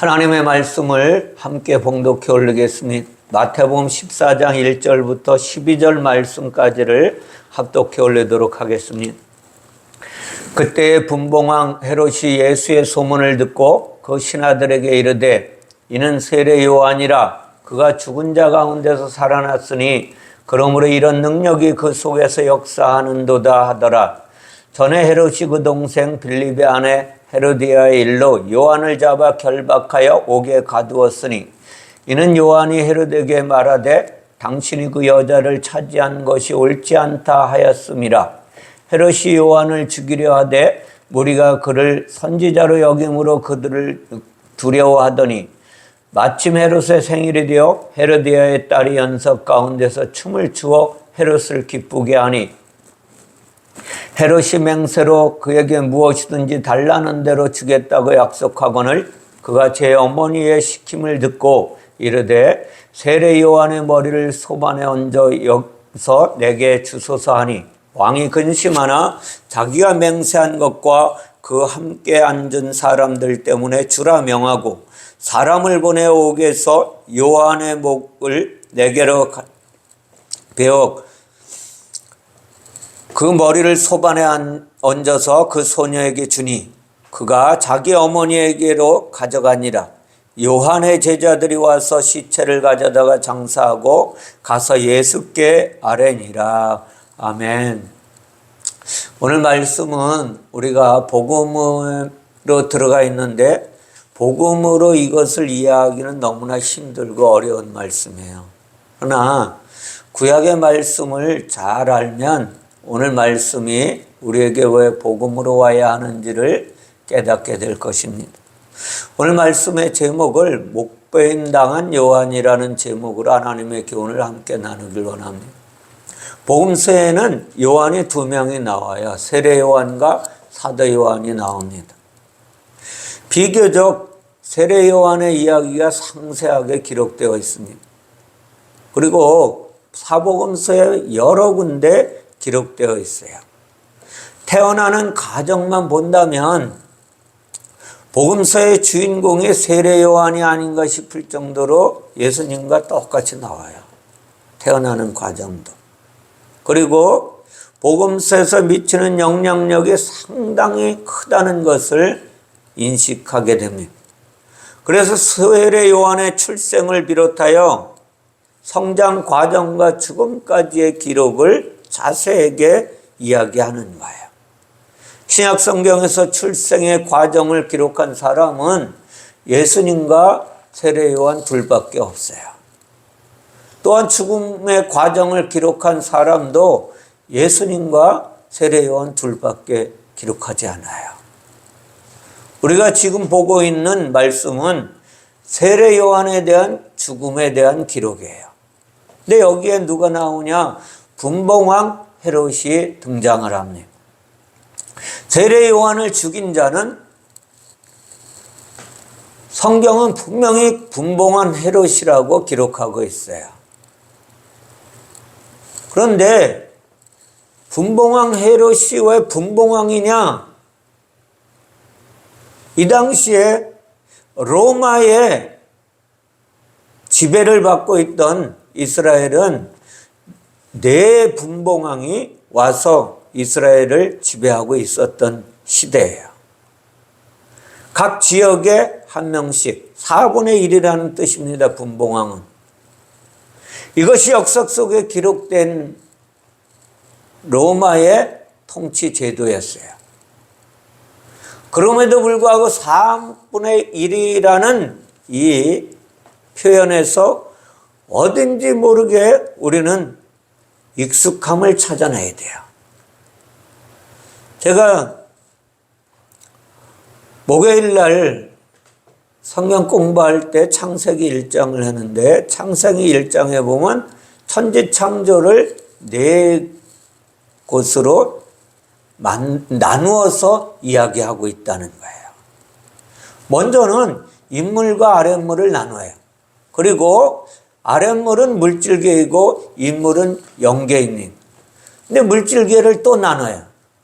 하나님의 말씀을 함께 봉독해 올리겠습니다. 마태복음 14장 1절부터 12절 말씀까지를 합독해 올리도록 하겠습니다. 그때 분봉왕 헤롯이 예수의 소문을 듣고 그 신하들에게 이르되 이는 세례 요한이라 그가 죽은 자 가운데서 살아났으니 그러므로 이런 능력이 그 속에서 역사하는도다 하더라. 전에 헤롯이 그 동생 빌립의 아내 헤로디아의 일로 요한을 잡아 결박하여 옥에 가두었으니 이는 요한이 헤롯에게 말하되 당신이 그 여자를 차지한 것이 옳지 않다 하였음이라. 헤롯이 요한을 죽이려 하되 무리가 그를 선지자로 여김으로 그들을 두려워하더니 마침 헤롯의 생일이 되어 헤로디아의 딸이 연석 가운데서 춤을 추어 헤롯을 기쁘게 하니 헤롯이 맹세로 그에게 무엇이든지 달라는 대로 주겠다고 약속하거늘 그가 제 어머니의 시킴을 듣고 이르되 세례 요한의 머리를 소반에 얹어서 내게 주소서 하니 왕이 근심하나 자기가 맹세한 것과 그 함께 앉은 사람들 때문에 주라 명하고 사람을 보내 옥에서 요한의 목을 내게로 베어 그 머리를 소반에 얹어서 그 소녀에게 주니 그가 자기 어머니에게로 가져가니라. 요한의 제자들이 와서 시체를 가져다가 장사하고 가서 예수께 아뢰니라. 아멘. 오늘 말씀은 우리가 복음으로 들어가 있는데 복음으로 이것을 이해하기는 너무나 힘들고 어려운 말씀이에요. 그러나 구약의 말씀을 잘 알면 오늘 말씀이 우리에게 왜 복음으로 와야 하는지를 깨닫게 될 것입니다. 오늘 말씀의 제목을 목배임당한 요한이라는 제목으로 하나님의 교훈을 함께 나누길 원합니다. 복음서에는 요한이 두 명이 나와요. 세례 요한과 사도 요한이 나옵니다. 비교적 세례 요한의 이야기가 상세하게 기록되어 있습니다. 그리고 사복음서에 여러 군데 기록되어 있어요. 태어나는 과정만 본다면 복음서의 주인공이 세례 요한이 아닌가 싶을 정도로 예수님과 똑같이 나와요. 태어나는 과정도. 그리고 복음서에서 미치는 영향력이 상당히 크다는 것을 인식하게 됩니다. 그래서 세례 요한의 출생을 비롯하여 성장 과정과 죽음까지의 기록을 자세하게 이야기하는 거예요. 신약 성경에서 출생의 과정을 기록한 사람은 예수님과 세례 요한 둘밖에 없어요. 또한 죽음의 과정을 기록한 사람도 예수님과 세례 요한 둘밖에 기록하지 않아요. 우리가 지금 보고 있는 말씀은 세례 요한에 대한 죽음에 대한 기록이에요. 근데 여기에 누가 나오냐? 분봉왕 헤롯이 등장을 합니다. 세례 요한을 죽인 자는 성경은 분명히 분봉왕 헤롯이라고 기록하고 있어요. 그런데 분봉왕 헤롯이 왜 분봉왕이냐? 이 당시에 로마의 지배를 받고 있던 이스라엘은 네 분봉왕이 와서 이스라엘을 지배하고 있었던 시대예요. 각 지역에 한 명씩 4분의 1이라는 뜻입니다. 분봉왕은. 이것이 역사 속에 기록된 로마의 통치 제도였어요. 그럼에도 불구하고 3분의 1이라는 이 표현에서 어딘지 모르게 우리는 익숙함을 찾아내야 돼요. 제가 목요일 날 성경 공부할 때 창세기 1장을 하는데 창세기 1장에 보면 천지 창조를 네 곳으로 나누어서 이야기하고 있다는 거예요. 먼저는 인물과 아랫물을 나눠요. 그리고 아랫물은 물질계이고 인물은 영계입니다. 근데 물질계를 또 나눠요.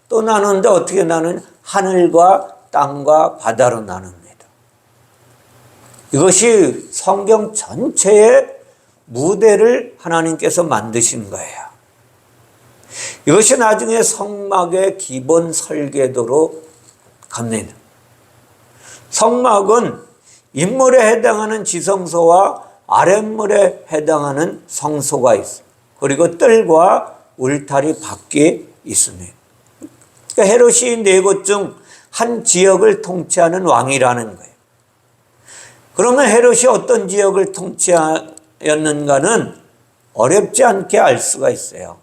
또 나누는데 어떻게 나누냐? 하늘과 땅과 바다로 나눕니다. 이것이 성경 전체의 무대를 하나님께서 만드신 거예요. 이것이 나중에 성막의 기본 설계도로 갑니다. 성막은 윗물에 해당하는 지성소와 아랫물에 해당하는 성소가 있어요. 그리고 뜰과 울타리 밖에 있습니다. 그러니까 헤롯이 네 곳 중 한 지역을 통치하는 왕이라는 거예요. 그러면 헤롯이 어떤 지역을 통치하였는가는 어렵지 않게 알 수가 있어요.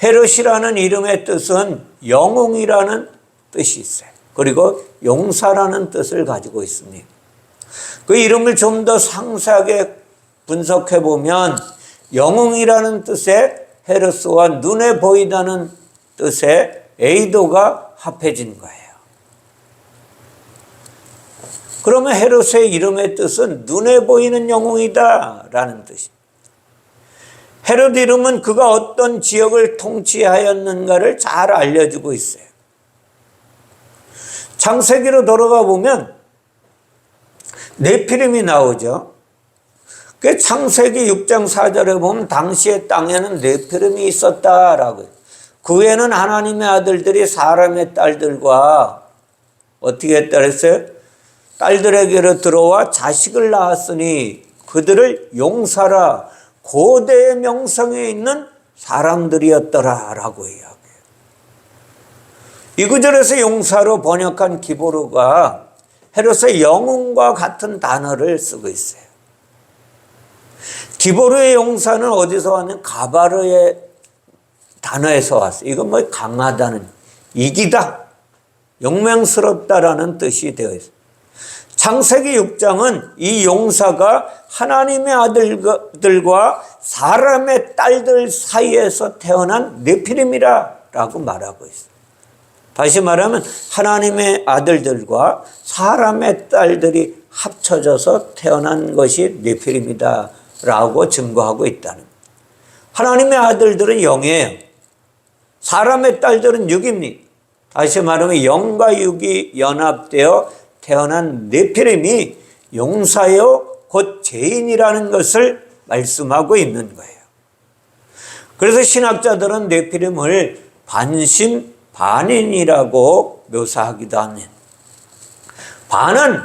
헤롯이라는 이름의 뜻은 영웅이라는 뜻이 있어요. 그리고 용사라는 뜻을 가지고 있습니다. 그 이름을 좀 더 상세하게 분석해 보면 영웅이라는 뜻의 헤롯과 눈에 보이다는 뜻의 에이도가 합해진 거예요. 그러면 헤롯의 이름의 뜻은 눈에 보이는 영웅이다 라는 뜻입니다. 헤롯 이름은 그가 어떤 지역을 통치하였는가를 잘 알려주고 있어요. 창세기로 돌아가 보면 네피림이 나오죠. 그 창세기 6장 4절에 보면 당시의 땅에는 네피림이 있었다라고 해요. 그 후에는 하나님의 아들들이 사람의 딸들과 어떻게 했다 그랬어요? 딸들에게로 들어와 자식을 낳았으니 그들을 용사라 고대의 명성에 있는 사람들이었더라 라고 이야기해요. 이 구절에서 용사로 번역한 기브로가 헤롯의 영웅과 같은 단어를 쓰고 있어요. 기브로의 용사는 어디서 왔냐면 가바르의 단어에서 왔어요. 이건 뭐 강하다는, 이기다, 용맹스럽다라는 뜻이 되어 있어요. 창세기 6장은 이 용사가 하나님의 아들들과 사람의 딸들 사이에서 태어난 네피림이라고 말하고 있어요. 다시 말하면 하나님의 아들들과 사람의 딸들이 합쳐져서 태어난 것이 네피림이다라고 증거하고 있다는 거예요. 하나님의 아들들은 영이에요. 사람의 딸들은 육입니다. 다시 말하면 영과 육이 연합되어 태어난 네피림이 용사요 곧 죄인이라는 것을 말씀하고 있는 거예요. 그래서 신학자들은 네피림을 반신반인이라고 묘사하기도 합니다. 반은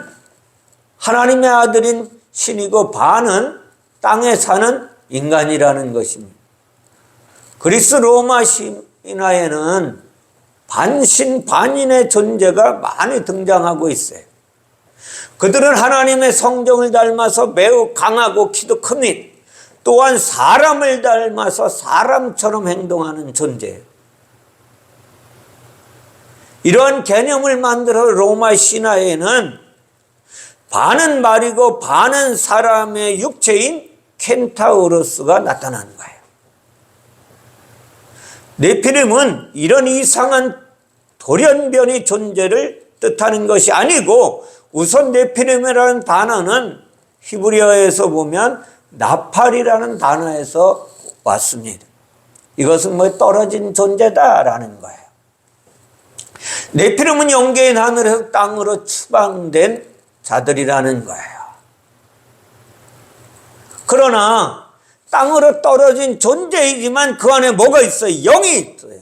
하나님의 아들인 신이고 반은 땅에 사는 인간이라는 것입니다. 그리스 로마 신화에는 반신반인의 존재가 많이 등장하고 있어요. 그들은 하나님의 성정을 닮아서 매우 강하고 키도 큽니다. 또한 사람을 닮아서 사람처럼 행동하는 존재예요. 이러한 개념을 만들어 로마 신화에는 반은 말이고 반은 사람의 육체인 켄타우로스가 나타나는 거예요. 네피림은 이런 이상한 돌연변이 존재를 뜻하는 것이 아니고 우선 네피림이라는 단어는 히브리어에서 보면 나팔이라는 단어에서 왔습니다. 이것은 뭐 떨어진 존재다라는 거예요. 네피림은 영계인 하늘에서 땅으로 추방된 자들이라는 거예요. 그러나 땅으로 떨어진 존재이지만 그 안에 뭐가 있어요? 영이 있어요.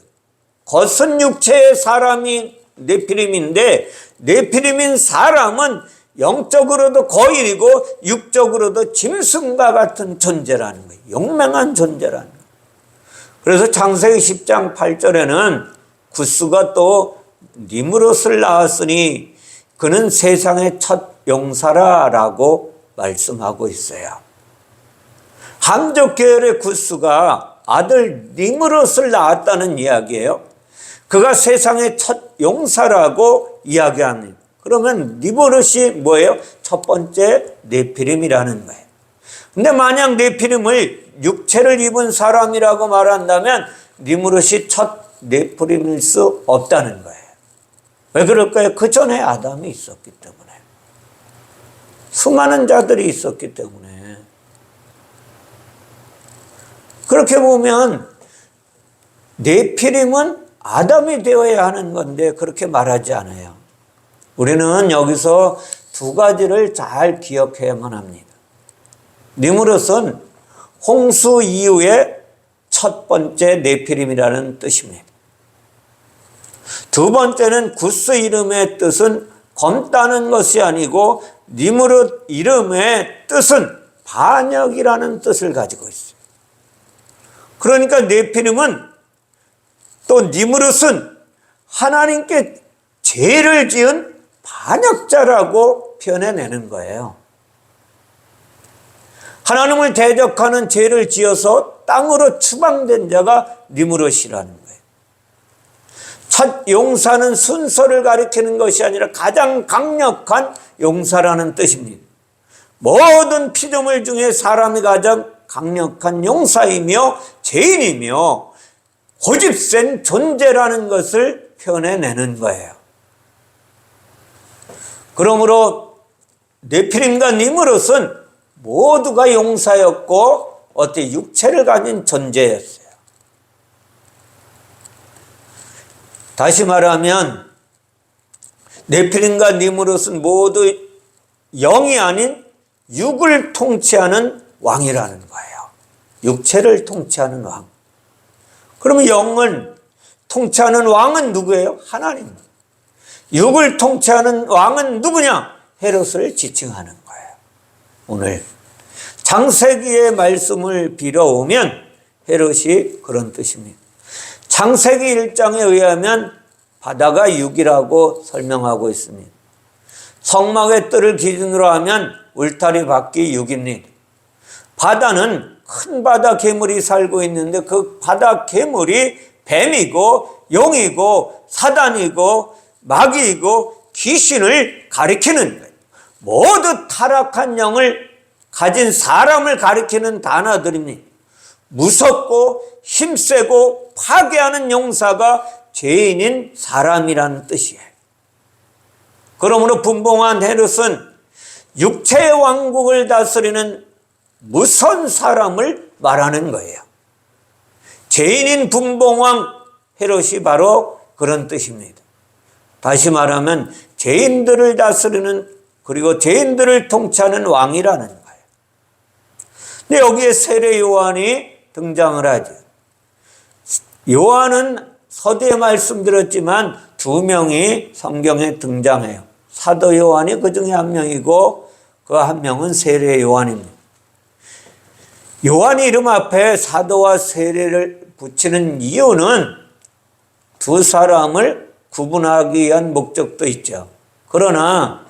겉은 육체의 사람이 네피림인데 네피림인 사람은 영적으로도 거인이고 육적으로도 짐승과 같은 존재라는 거예요. 용맹한 존재라는 거예요. 그래서 창세기 10장 8절에는 구스가 또 니므롯을 낳았으니 그는 세상의 첫 용사라라고 말씀하고 있어요. 함족 계열의 구스가 아들 니므롯을 낳았다는 이야기예요. 그가 세상의 첫 용사라고 이야기합니다. 그러면 니므롯이 뭐예요? 첫 번째 네피림이라는 거예요. 근데 만약 네피림을 육체를 입은 사람이라고 말한다면 니므롯이 첫 네피림일 수 없다는 거예요. 왜 그럴까요? 그 전에 아담이 있었기 때문에. 수많은 자들이 있었기 때문에. 그렇게 보면 네피림은 아담이 되어야 하는 건데 그렇게 말하지 않아요. 우리는 여기서 두 가지를 잘 기억해야만 합니다. 니무롯은 홍수 이후에 첫 번째 네피림이라는 뜻입니다. 두 번째는 구스 이름의 뜻은 검다는 것이 아니고 니무롯 이름의 뜻은 반역이라는 뜻을 가지고 있어요. 그러니까 네피림은 또 니무롯은 하나님께 죄를 지은 반역자라고 표현해내는 거예요. 하나님을 대적하는 죄를 지어서 땅으로 추방된 자가 니무롯이라는 거예요. 첫 용사는 순서를 가리키는 것이 아니라 가장 강력한 용사라는 뜻입니다. 모든 피조물 중에 사람이 가장 강력한 용사이며 죄인이며 고집센 존재라는 것을 표현해내는 거예요. 그러므로 네피림과 니무롯은 모두가 용사였고 어때 육체를 가진 존재였어요. 다시 말하면 네피림과 니무롯은 모두 영이 아닌 육을 통치하는 왕이라는 거예요. 육체를 통치하는 왕. 그러면 영을 통치하는 왕은 누구예요? 하나님. 육을 통치하는 왕은 누구냐? 헤롯을 지칭하는 거예요. 오늘 창세기의 말씀을 빌어오면 헤롯이 그런 뜻입니다. 창세기 1장에 의하면 바다가 육이라고 설명하고 있습니다. 성막의 뜰을 기준으로 하면 울타리 밖이 육입니다. 바다는 큰 바다 괴물이 살고 있는데 그 바다 괴물이 뱀이고 용이고 사단이고 마귀이고 귀신을 가리키는 거예요. 모두 타락한 영을 가진 사람을 가리키는 단어들입니다. 무섭고 힘세고 파괴하는 용사가 죄인인 사람이라는 뜻이에요. 그러므로 분봉한 헤롯은 육체의 왕국을 다스리는 무서운 사람을 말하는 거예요. 죄인인 분봉왕 헤롯이 바로 그런 뜻입니다. 다시 말하면 죄인들을 다스리는 그리고 죄인들을 통치하는 왕이라는 거예요. 근데 여기에 세례 요한이 등장을 하죠. 요한은 서두에 말씀드렸지만 두 명이 성경에 등장해요. 사도 요한이 그 중에 한 명이고 그 한 명은 세례 요한입니다. 요한 이름 앞에 사도와 세례를 붙이는 이유는 두 사람을 구분하기 위한 목적도 있죠. 그러나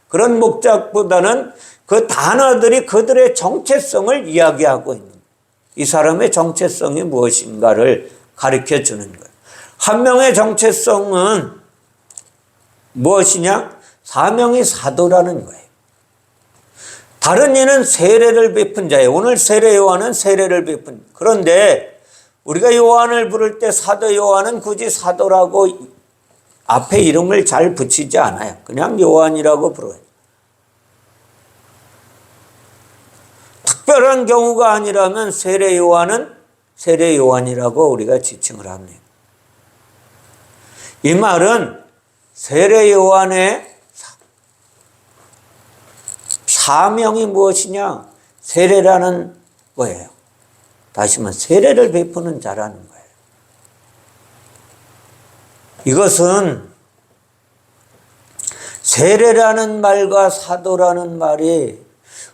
그런 목적보다는 그 단어들이 그들의 정체성을 이야기하고 있는 거예요. 이 사람의 정체성이 무엇인가를 가르쳐 주는 거예요. 한 명의 정체성은 무엇이냐? 사명이 사도라는 거예요. 다른 이는 세례를 베푼 자예요. 오늘 세례 요한은 세례를 베푼. 그런데 우리가 요한을 부를 때 사도 요한은 굳이 사도라고 앞에 이름을 잘 붙이지 않아요. 그냥 요한이라고 부르어요. 특별한 경우가 아니라면 세례 요한은 세례 요한이라고 우리가 지칭을 합니다. 이 말은 세례 요한의 사명이 무엇이냐? 세례라는 거예요. 다시 말해 세례를 베푸는 자라는 거예요. 이것은 세례라는 말과 사도라는 말이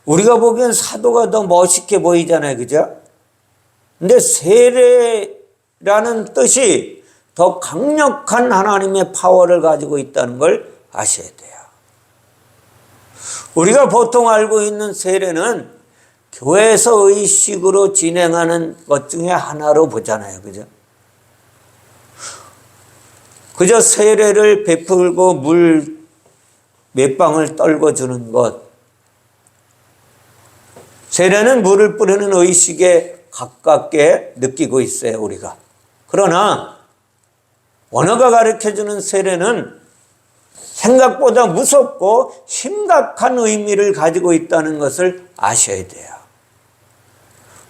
우리가 보기엔 사도가 더 멋있게 보이잖아요. 그죠? 근데 세례라는 뜻이 더 강력한 하나님의 파워를 가지고 있다는 걸 아셔야 돼요. 우리가 보통 알고 있는 세례는 교회에서 의식으로 진행하는 것 중에 하나로 보잖아요. 그죠? 그저 세례를 베풀고 물 몇 방울 떨궈 주는 것. 세례는 물을 뿌리는 의식에 가깝게 느끼고 있어요, 우리가. 그러나 원어가 가르쳐주는 세례는 생각보다 무섭고 심각한 의미를 가지고 있다는 것을 아셔야 돼요.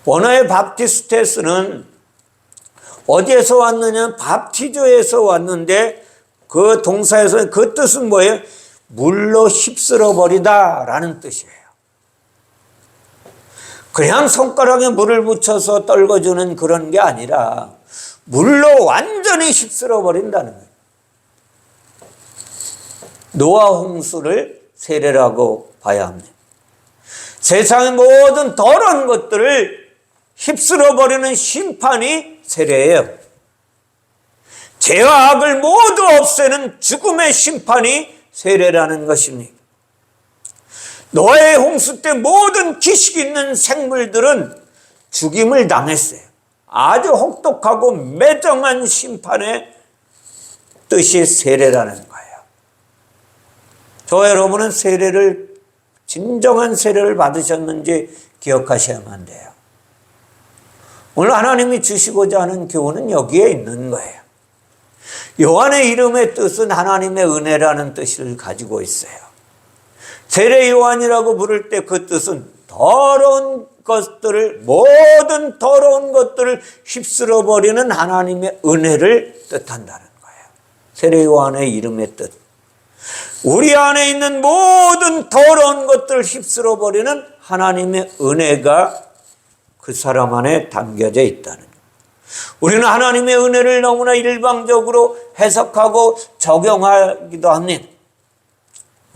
원어의 밥티스테스는 어디에서 왔느냐? 밥티조에서 왔는데 그 동사에서 그 뜻은 뭐예요? 물로 휩쓸어 버리다라는 뜻이에요. 그냥 손가락에 물을 묻혀서 떨궈주는 그런 게 아니라 물로 완전히 휩쓸어 버린다는 거예요. 노아 홍수를 세례라고 봐야 합니다. 세상의 모든 더러운 것들을 휩쓸어 버리는 심판이 세례예요. 죄와 악을 모두 없애는 죽음의 심판이 세례라는 것입니다. 노아의 홍수 때 모든 기식 있는 생물들은 죽임을 당했어요. 아주 혹독하고 매정한 심판의 뜻이 세례라는 거예요. 저 여러분은 세례를, 진정한 세례를 받으셨는지 기억하셔야만 돼요. 오늘 하나님이 주시고자 하는 교훈은 여기에 있는 거예요. 요한의 이름의 뜻은 하나님의 은혜라는 뜻을 가지고 있어요. 세례 요한이라고 부를 때 그 뜻은 더러운 것들을, 모든 더러운 것들을 휩쓸어 버리는 하나님의 은혜를 뜻한다는 거예요. 세례 요한의 이름의 뜻. 우리 안에 있는 모든 더러운 것들을 휩쓸어 버리는 하나님의 은혜가 그 사람 안에 담겨져 있다는 거예요. 우리는 하나님의 은혜를 너무나 일방적으로 해석하고 적용하기도 합니다.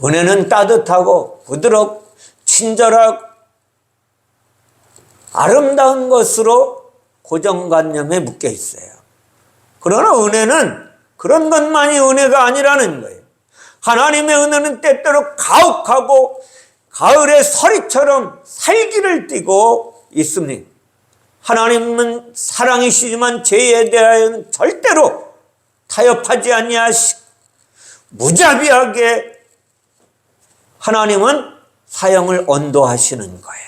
은혜는 따뜻하고 부드럽고 친절하고 아름다운 것으로 고정관념에 묶여 있어요. 그러나 은혜는 그런 것만이 은혜가 아니라는 거예요. 하나님의 은혜는 때때로 가혹하고 가을의 서리처럼 살기를 띠고 있습니다. 하나님은 사랑이시지만 죄에 대하여는 절대로 타협하지 아니하시고 무자비하게 하나님은 사형을 언도하시는 거예요.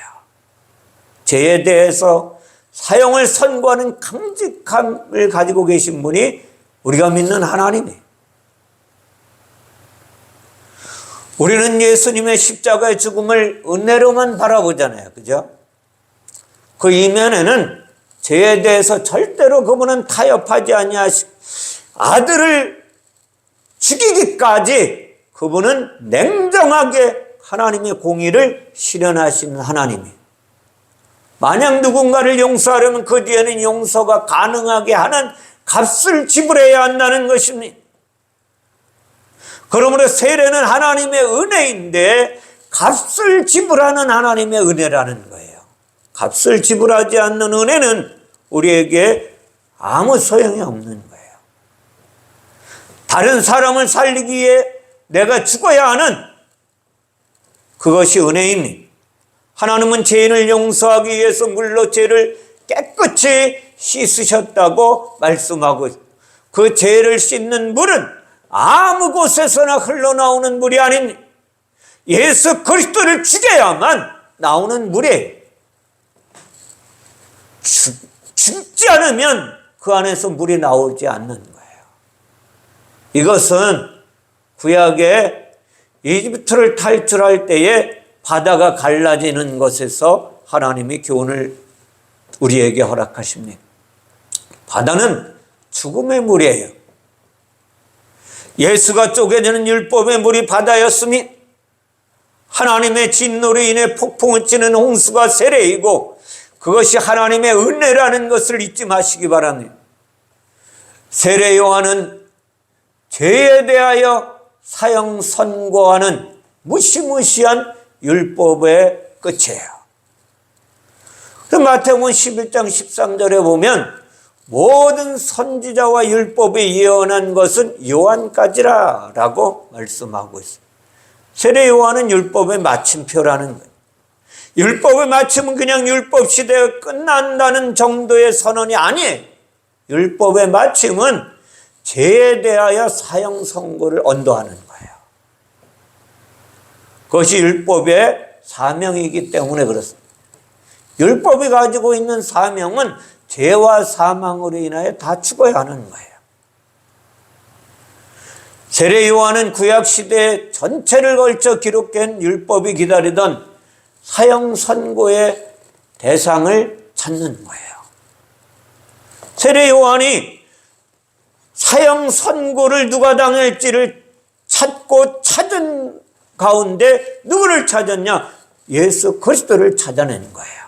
죄에 대해서 사형을 선고하는 강직함을 가지고 계신 분이 우리가 믿는 하나님이에요. 우리는 예수님의 십자가의 죽음을 은혜로만 바라보잖아요. 그죠? 그 이면에는 죄에 대해서 절대로 그분은 타협하지 아니하시고 아들을 죽이기까지 그분은 냉정하게 하나님의 공의를 실현하시는 하나님이에요. 만약 누군가를 용서하려면 그 뒤에는 용서가 가능하게 하는 값을 지불해야 한다는 것입니다. 그러므로 세례는 하나님의 은혜인데 값을 지불하는 하나님의 은혜라는 거예요. 값을 지불하지 않는 은혜는 우리에게 아무 소용이 없는 거예요. 다른 사람을 살리기 위해 내가 죽어야 하는 그것이 은혜입니다. 하나님은 죄인을 용서하기 위해서 물로 죄를 깨끗이 씻으셨다고 말씀하고 있습니다. 그 죄를 씻는 물은 아무 곳에서나 흘러나오는 물이 아닙니다. 예수 그리스도를 죽여야만 나오는 물이에요. 죽지 않으면 그 안에서 물이 나오지 않는 거예요. 이것은 구약의 이집트를 탈출할 때에 바다가 갈라지는 것에서 하나님이 교훈을 우리에게 허락하십니다. 바다는 죽음의 물이에요. 예수가 쪼개지는 율법의 물이 바다였으니 하나님의 진노로 인해 폭풍을 치는 홍수가 세례이고 그것이 하나님의 은혜라는 것을 잊지 마시기 바랍니다. 세례 요한은 죄에 대하여 사형 선고하는 무시무시한 율법의 끝이에요. 마태복음 11장 13절에 보면 모든 선지자와 율법이 예언한 것은 요한까지라 라고 말씀하고 있습니다. 세례 요한은 율법의 마침표라는 거예요. 율법의 마침은 그냥 율법 시대가 끝난다는 정도의 선언이 아니에요. 율법의 마침은 죄에 대하여 사형 선고를 언도하는 거예요. 그것이 율법의 사명이기 때문에 그렇습니다. 율법이 가지고 있는 사명은 죄와 사망으로 인하여 다 죽어야 하는 거예요. 세례 요한은 구약 시대 전체를 걸쳐 기록된 율법이 기다리던 사형 선고의 대상을 찾는 거예요. 세례 요한이 사형 선고를 누가 당할지를 찾고 찾은 가운데 누구를 찾았냐? 예수 그리스도를 찾아낸 거예요.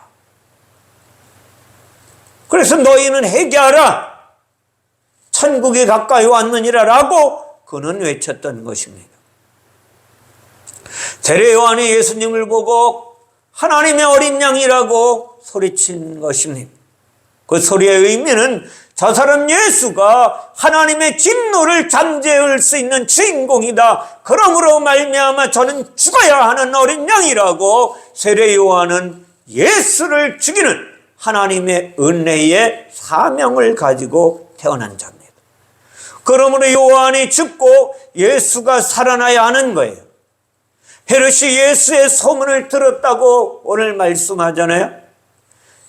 그래서 너희는 회개하라, 천국이 가까이 왔느니라 라고 그는 외쳤던 것입니다. 세례 요한이 예수님을 보고 하나님의 어린 양이라고 소리친 것입니다. 그 소리의 의미는 저 사람 예수가 하나님의 진노를 잠재울 수 있는 주인공이다, 그러므로 말미암아 저는 죽어야 하는 어린 양이라고 세례 요한은 예수를 죽이는 하나님의 은혜의 사명을 가지고 태어난 자입니다. 그러므로 요한이 죽고 예수가 살아나야 하는 거예요. 헤롯이 예수의 소문을 들었다고 오늘 말씀하잖아요.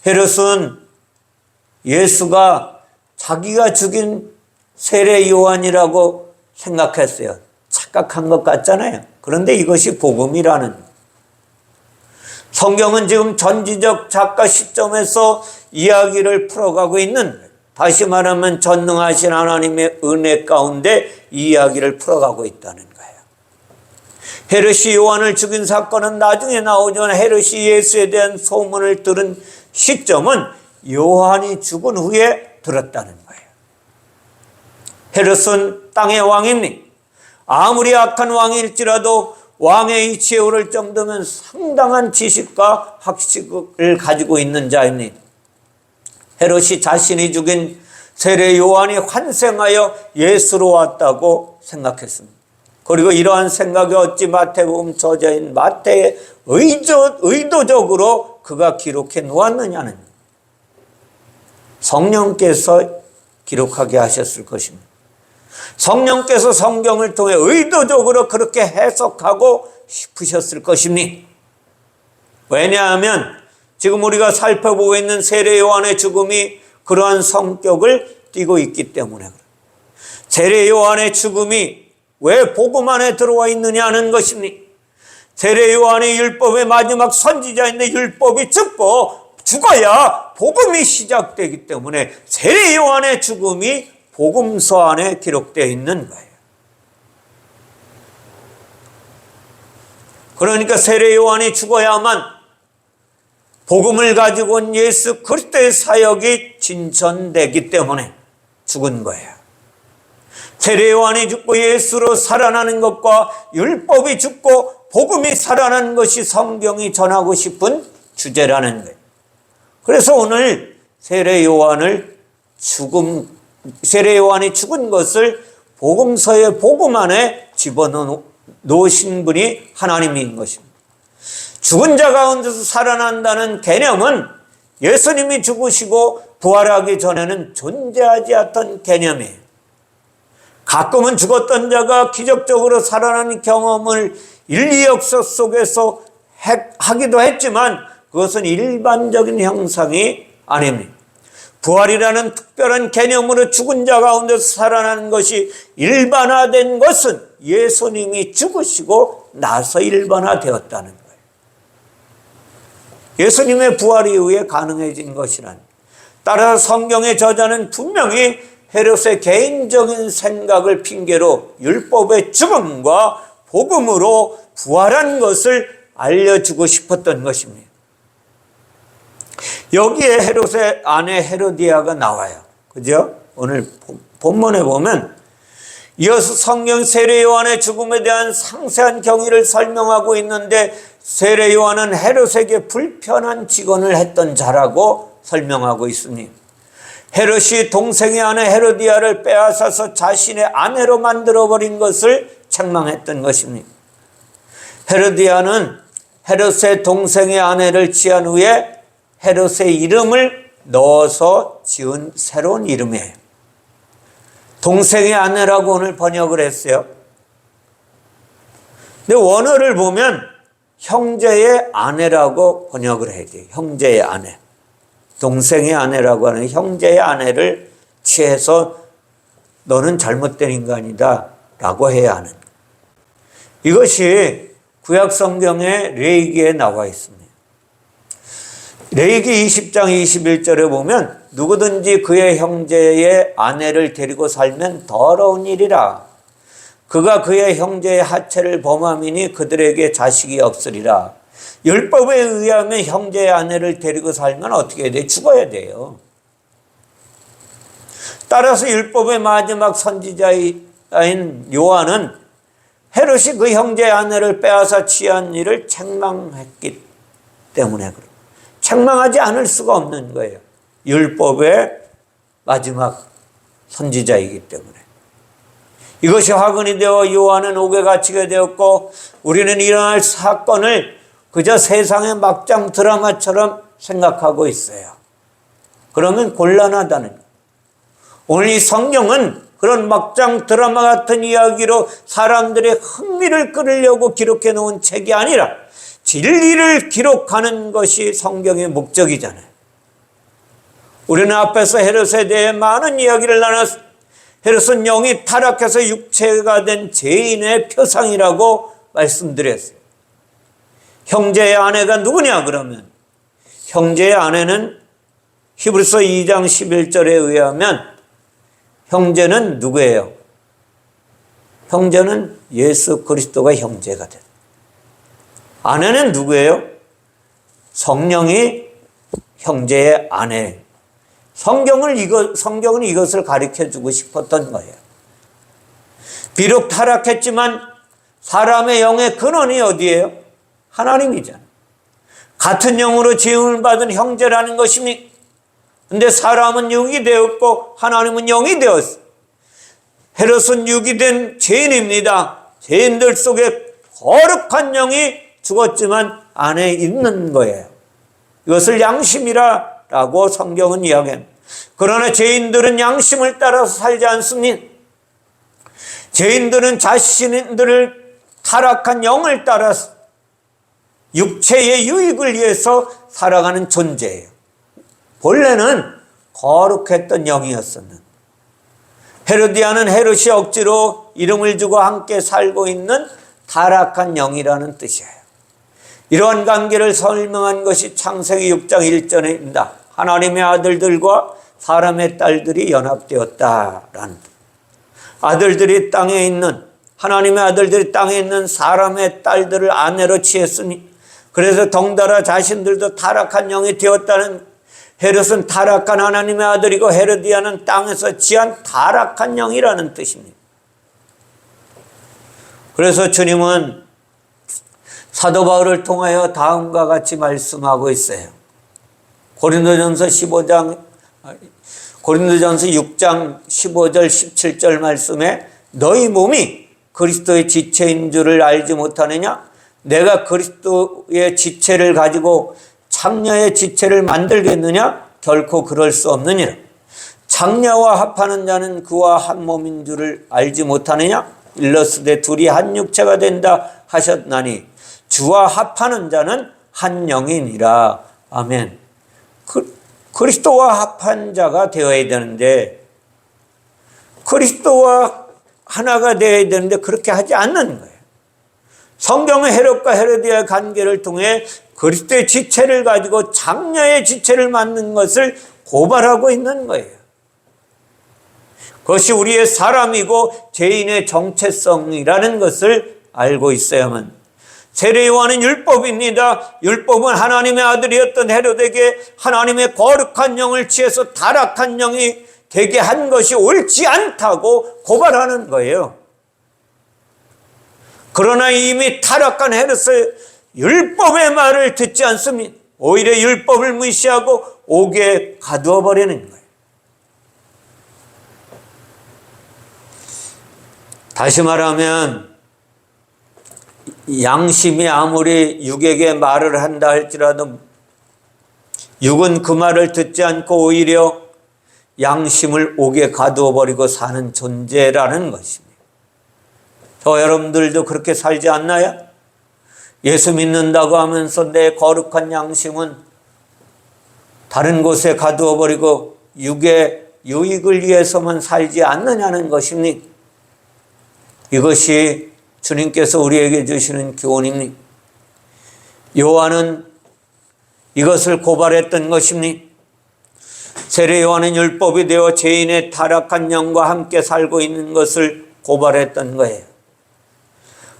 헤롯은 예수가 자기가 죽인 세례 요한이라고 생각했어요. 착각한 것 같잖아요. 그런데 이것이 복음이라는, 성경은 지금 전지적 작가 시점에서 이야기를 풀어가고 있는 거예요. 다시 말하면 전능하신 하나님의 은혜 가운데 이 이야기를 풀어가고 있다는 거예요. 헤롯이 요한을 죽인 사건은 나중에 나오지만 헤롯이 예수에 대한 소문을 들은 시점은 요한이 죽은 후에 들었다는 거예요. 헤롯은 땅의 왕입니다. 아무리 악한 왕일지라도 왕의 위치에 오를 정도면 상당한 지식과 학식을 가지고 있는 자입니다. 헤롯이 자신이 죽인 세례 요한이 환생하여 예수로 왔다고 생각했습니다. 그리고 이러한 생각이 어찌 마태복음 저자인 마태에 의도적으로 그가 기록해 놓았느냐는 성령께서 기록하게 하셨을 것입니다. 성령께서 성경을 통해 의도적으로 그렇게 해석하고 싶으셨을 것입니다. 왜냐하면 지금 우리가 살펴보고 있는 세례 요한의 죽음이 그러한 성격을 띠고 있기 때문에 그래요. 세례 요한의 죽음이 왜 복음 안에 들어와 있느냐는 것입니다. 세례 요한이 율법의 마지막 선지자인데 율법이 죽어야 복음이 시작되기 때문에 세례 요한의 죽음이 복음서 안에 기록되어 있는 거예요. 그러니까 세례 요한이 죽어야만 복음을 가지고 온 예수 그리스도의 사역이 진전되기 때문에 죽은 거예요. 세례 요한이 죽고 예수로 살아나는 것과 율법이 죽고 복음이 살아나는 것이 성경이 전하고 싶은 주제라는 거예요. 그래서 오늘 세례 요한이 죽은 것을 복음서의 복음 안에 집어넣으신 분이 하나님인 것입니다. 죽은 자 가운데서 살아난다는 개념은 예수님이 죽으시고 부활하기 전에는 존재하지 않던 개념이에요. 가끔은 죽었던 자가 기적적으로 살아나는 경험을 인류 역사 속에서 하기도 했지만 그것은 일반적인 형상이 아닙니다. 부활이라는 특별한 개념으로 죽은 자 가운데서 살아나는 것이 일반화된 것은 예수님이 죽으시고 나서 일반화되었다는 거예요. 예수님의 부활 이후에 가능해진 것이란, 따라서 성경의 저자는 분명히 헤롯의 개인적인 생각을 핑계로 율법의 죽음과 복음으로 부활한 것을 알려주고 싶었던 것입니다. 여기에 헤롯의 아내 헤로디아가 나와요. 그죠? 오늘 본문에 보면 이어서 성경 세례 요한의 죽음에 대한 상세한 경위를 설명하고 있는데 세례 요한은 헤롯에게 불편한 직언을 했던 자라고 설명하고 있습니다. 헤롯이 동생의 아내 헤로디아를 빼앗아서 자신의 아내로 만들어버린 것을 책망했던 것입니다. 헤로디아는 헤롯의 동생의 아내를 취한 후에 헤롯의 이름을 넣어서 지은 새로운 이름이에요. 동생의 아내라고 오늘 번역을 했어요. 근데 원어를 보면 형제의 아내라고 번역을 해야 돼요. 형제의 아내. 동생의 아내라고 하는 형제의 아내를 취해서 너는 잘못된 인간이다 라고 해야 하는, 이것이 구약 성경의 레위기에 나와 있습니다. 레위기 20장 21절에 보면 누구든지 그의 형제의 아내를 데리고 살면 더러운 일이라. 그가 그의 형제의 하체를 범함이니 그들에게 자식이 없으리라. 율법에 의하면 형제의 아내를 데리고 살면 어떻게 해야 돼? 죽어야 돼요. 따라서 율법의 마지막 선지자인 요한은 헤롯이 그 형제의 아내를 빼앗아 취한 일을 책망했기 때문에 그래요. 책망하지 않을 수가 없는 거예요. 율법의 마지막 선지자이기 때문에. 이것이 화근이 되어 요한은 옥에 갇히게 되었고 우리는 일어날 사건을 그저 세상의 막장 드라마처럼 생각하고 있어요. 그러면 곤란하다는 거예요. 오늘 이 성경은 그런 막장 드라마 같은 이야기로 사람들의 흥미를 끌으려고 기록해 놓은 책이 아니라 진리를 기록하는 것이 성경의 목적이잖아요. 우리는 앞에서 헤롯에 대해 많은 이야기를 나눴습니다. 헤롯은 영이 타락해서 육체가 된 죄인의 표상이라고 말씀드렸어요. 형제의 아내가 누구냐 그러면 형제의 아내는 히브리서 2장 11절에 의하면 형제는 누구예요? 형제는 예수 그리스도가 형제가 된. 아내는 누구예요? 성령이 형제의 아내. 성경은 이것을 가르쳐주고 싶었던 거예요. 비록 타락했지만 사람의 영의 근원이 어디예요? 하나님이잖아요. 같은 영으로 지음을 받은 형제라는 것입니다. 근데 사람은 육이 되었고 하나님은 영이 되었어요. 헤롯은 육이 된 죄인입니다. 죄인들 속에 거룩한 영이 죽었지만 안에 있는 거예요. 이것을 양심이라고 성경은 이야기합니다. 그러나 죄인들은 양심을 따라서 살지 않습니다. 죄인들은 자신들을 타락한 영을 따라서 육체의 유익을 위해서 살아가는 존재예요. 본래는 거룩했던 영이었었는데 헤로디아는 헤롯이 억지로 이름을 주고 함께 살고 있는 타락한 영이라는 뜻이에요. 이러한 관계를 설명한 것이 창세기 6장 1절입니다. 하나님의 아들들과 사람의 딸들이 연합되었다라는 뜻. 아들들이 땅에 있는 하나님의 아들들이 땅에 있는 사람의 딸들을 아내로 취했으니 그래서 덩달아 자신들도 타락한 영이 되었다는. 헤롯은 타락한 하나님의 아들이고 헤로디아는 땅에서 지한 타락한 영이라는 뜻입니다. 그래서 주님은 사도 바울을 통하여 다음과 같이 말씀하고 있어요. 고린도전서 6장 15절 17절 말씀에 너희 몸이 그리스도의 지체인 줄을 알지 못하느냐? 내가 그리스도의 지체를 가지고 창녀의 지체를 만들겠느냐? 결코 그럴 수 없느니라. 창녀와 합하는 자는 그와 한 몸인 줄을 알지 못하느냐? 일러스되 둘이 한 육체가 된다 하셨나니 주와 합하는 자는 한 영이니라. 아멘. 그리스도와 합한 자가 되어야 되는데 그리스도와 하나가 되어야 되는데 그렇게 하지 않는 거예요. 성경은 헤롯과 헤로디아의 관계를 통해 그리스도의 지체를 가지고 장녀의 지체를 맡는 것을 고발하고 있는 거예요. 그것이 우리의 사람이고 죄인의 정체성이라는 것을 알고 있어야만. 세례 요한은 율법입니다. 율법은 하나님의 아들이었던 헤롯에게 하나님의 거룩한 영을 취해서 타락한 영이 되게 한 것이 옳지 않다고 고발하는 거예요. 그러나 이미 타락한 헤롯은 율법의 말을 듣지 않습니다. 오히려 율법을 무시하고 옥에 가두어 버리는 거예요. 다시 말하면 양심이 아무리 육에게 말을 한다 할지라도 육은 그 말을 듣지 않고 오히려 양심을 옥에 가두어 버리고 사는 존재라는 것입니다. 저 여러분들도 그렇게 살지 않나요? 예수 믿는다고 하면서 내 거룩한 양심은 다른 곳에 가두어 버리고 육의 유익을 위해서만 살지 않느냐는 것입니다. 이것이 주님께서 우리에게 주시는 교훈입니다. 요한은 이것을 고발했던 것입니다. 세례 요한은 율법이 되어 죄인의 타락한 영과 함께 살고 있는 것을 고발했던 거예요.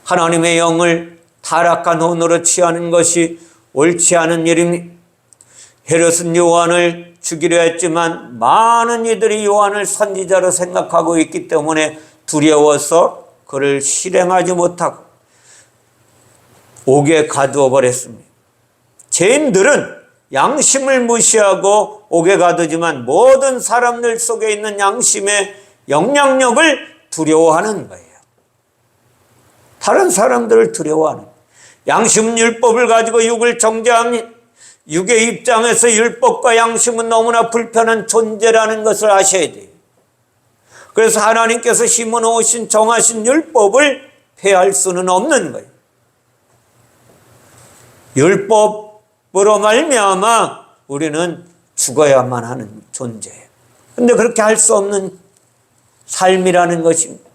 하나님의 영을 타락한 혼으로 취하는 것이 옳지 않은 일입니다. 헤롯은 요한을 죽이려 했지만 많은 이들이 요한을 선지자로 생각하고 있기 때문에 두려워서 그를 실행하지 못하고 옥에 가두어 버렸습니다. 죄인들은 양심을 무시하고 옥에 가두지만 모든 사람들 속에 있는 양심의 영향력을 두려워하는 거예요. 다른 사람들을 두려워하는 거예요. 양심은 율법을 가지고 육을 정죄합니다. 육의 입장에서 율법과 양심은 너무나 불편한 존재라는 것을 아셔야 돼요. 그래서 하나님께서 심어놓으신 정하신 율법을 폐할 수는 없는 거예요. 율법으로 말미암아 우리는 죽어야만 하는 존재예요. 그런데 그렇게 할 수 없는 삶이라는 것입니다.